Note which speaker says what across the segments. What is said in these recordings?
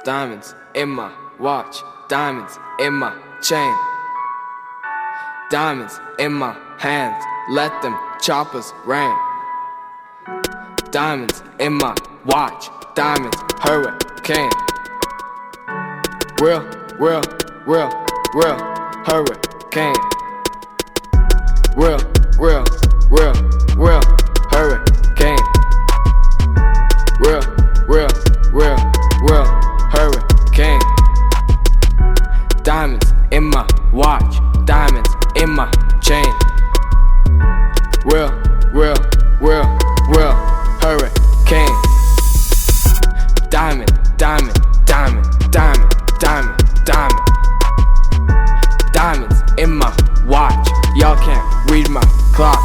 Speaker 1: Diamonds in my watch, diamonds in my chain, diamonds in my hands, let them choppers rain. Diamonds in my watch, diamonds, hurricane. Real hurricane. Real hurricane. Real hurricane. Diamonds in my watch, diamonds in my chain. Real hurricane. Diamond. Diamonds in my watch, y'all can't read my clock.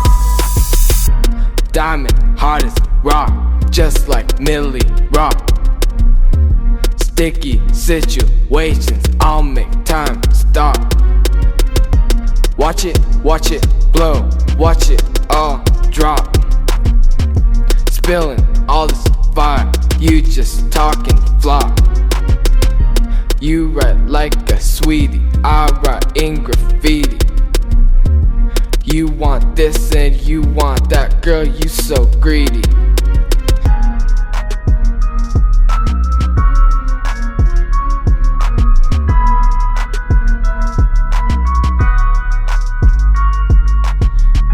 Speaker 1: Diamond hard as rock, just like Millie Rock. Sticky situations, I'll make time stop. Watch it blow, watch it all drop. Spilling all this fire, you just talking flop. You write like a sweetie, I write in graffiti. You want this and you want that, girl, you so greedy.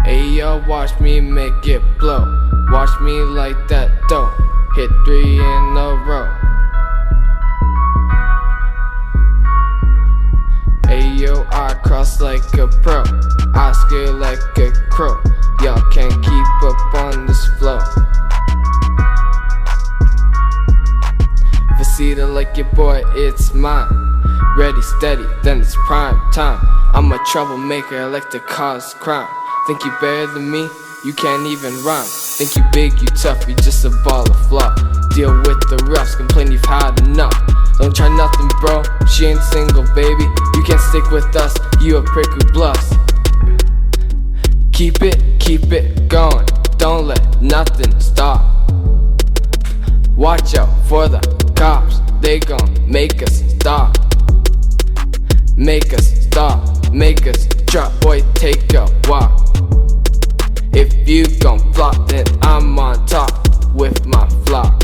Speaker 1: Hey yo, watch me make it blow. Watch me like that dough. Hit 3 in a row. Hey yo, I cross like a pro. I scale like a crow. Y'all can't keep up on this flow. If I see it like your boy, it's mine. Ready, steady, then it's prime time. I'm a troublemaker, I like to cause crime. Think you better than me? You can't even rhyme. Think you big, you tough, you just a ball of fluff. Deal with the roughs, complain you've had enough. Don't try nothing, bro, she ain't single, baby. You can't stick with us, you a prick who bluffs. Keep it going, don't let nothing stop. Watch out for the cops, they gon' make us stop. Make us stop, make us drop, boy, take a walk. If you gon' flop, then I'm on top with my flock.